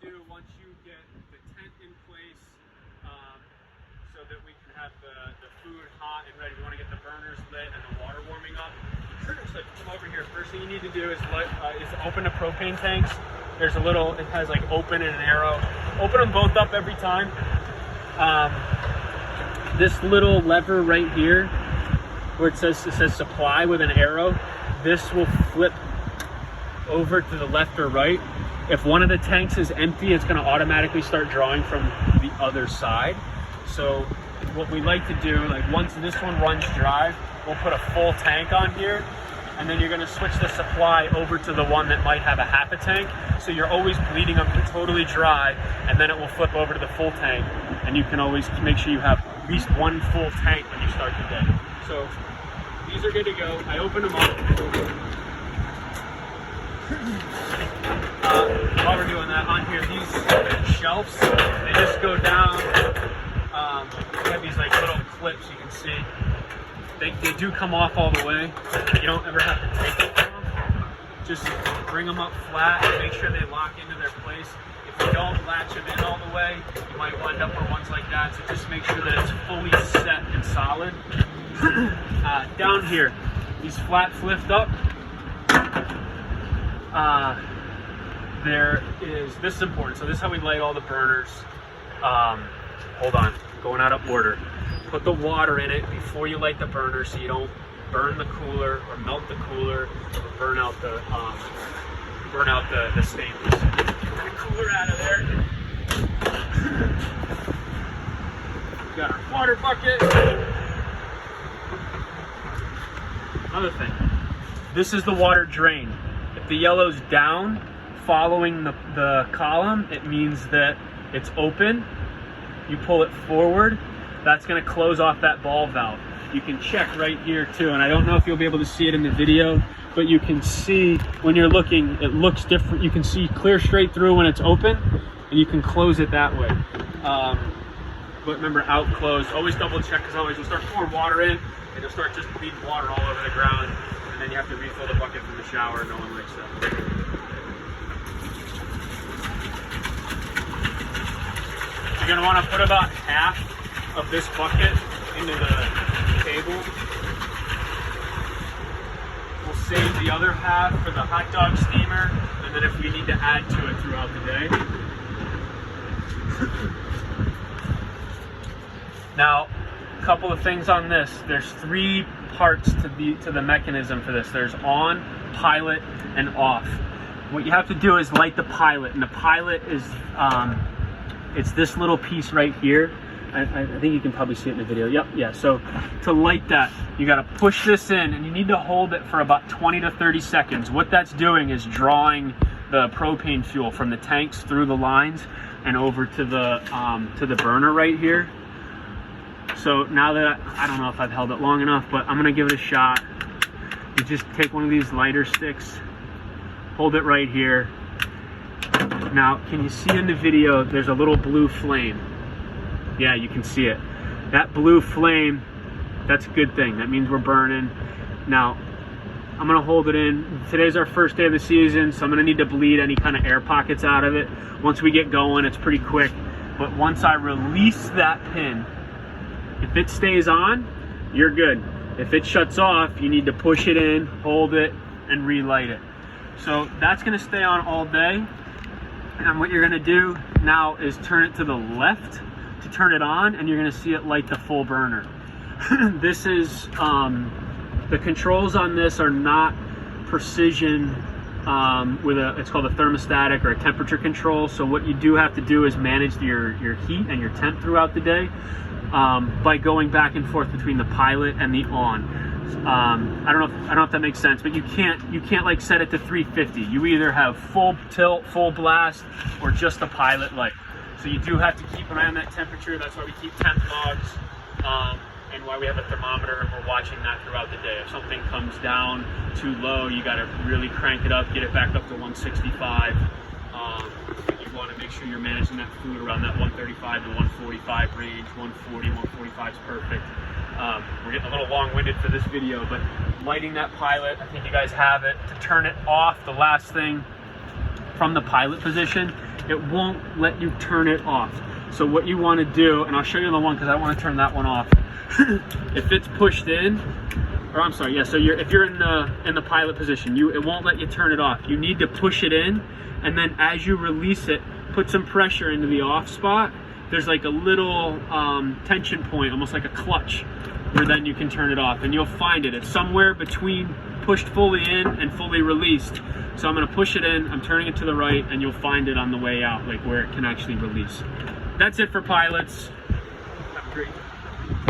do once you get the tent in place, so that we can have the food hot and ready. We want to get the burners lit and the water warming up. So come over here. First thing you need to do is open the propane tanks. There's a little, it has like open and an arrow. Open them both up every time. This little lever right here, where it says supply with an arrow, this will flip over to the left or right. If one of the tanks is empty, it's going to automatically start drawing from the other side. So what we like to do, like once this one runs dry, we'll put a full tank on here, and then you're going to switch the supply over to the one that might have a half a tank. So you're always bleeding them totally dry, and then it will flip over to the full tank, and you can always make sure you have at least one full tank when you start the day. So these are good to go. I open them up. While we're doing that, on here, these shelves, they just go down. We have these like little clips, you can see. They do come off all the way. You don't ever have to take them off. Just bring them up flat and make sure they lock into their place. If you don't latch them in all the way, you might wind up with ones like that. So just make sure that it's fully set and solid. Down here, these flaps lift up. This is important. So this is how we light all the burners. Hold on, going out of order. Put the water in it before you light the burner so you don't burn the cooler or melt the cooler or burn out the stainless. Get the cooler out of there. Got our water bucket. Another thing, this is the water drain. If the yellow's down following the column, it means that it's open. You pull it forward, that's going to close off that ball valve. You can check right here too, and I don't know if you'll be able to see it in the video, but you can see when you're looking, it looks different. You can see clear straight through when it's open, and you can close it that way. But remember, out, close, always double check, because otherwise you'll start pouring water in, and you'll start just bleeding water all over the ground, and then you have to refill the bucket from the shower. No one likes that. You're going to want to put about half of this bucket into the table. We'll save the other half for the hot dog steamer, and then if we need to add to it throughout the day. Now, a couple of things on this. There's three parts to the mechanism for this. There's on, pilot, and off. What you have to do is light the pilot, and the pilot is it's this little piece right here. I think you can probably see it in the video. Yep, yeah. So to light that, you got to push this in, and you need to hold it for about 20 to 30 seconds. What that's doing is drawing the propane fuel from the tanks through the lines and over to the burner right here. So now that I don't know if I've held it long enough, but I'm gonna give it a shot. You just take one of these lighter sticks, hold it right here. Now, can you see in the video, there's a little blue flame? Yeah, you can see it. That blue flame, that's a good thing. That means we're burning. Now, I'm gonna hold it in. Today's our first day of the season, so I'm gonna need to bleed any kind of air pockets out of it. Once we get going, it's pretty quick. But once I release that pin, if it stays on, you're good. If it shuts off, you need to push it in, hold it, and relight it. So that's gonna stay on all day. And what you're gonna do now is turn it to the left to turn it on, and you're gonna see it light the full burner. This is, the controls on this are not precision it's called a thermostatic or a temperature control. So what you do have to do is manage your heat and your temp throughout the day by going back and forth between the pilot and the on. I don't know if that makes sense, but you can't like set it to 350. You either have full tilt, full blast, or just the pilot light. So you do have to keep an eye on that temperature. That's why we keep temp logs, and why we have a thermometer, and we're watching that throughout the day. If something comes down too low, you got to really crank it up, get it back up to 165. You want to make sure you're managing that food around that 135 to 145 range. 140, 145 is perfect. We're getting a little long-winded for this video, but lighting that pilot, I think you guys have it. To turn it off, the last thing from the pilot position it won't let you turn it off. So what you want to do, and I'll show you the one because I want to turn that one off. If it's pushed in, or I'm sorry, yeah, so if you're in the pilot position, it won't let you turn it off. You need to push it in, and then as you release it, put some pressure into the off spot. There's like a little tension point, almost like a clutch, where then you can turn it off, and you'll find it. It's somewhere between pushed fully in and fully released. So I'm gonna push it in, I'm turning it to the right, and you'll find it on the way out, like where it can actually release. That's it for pilots. Have a great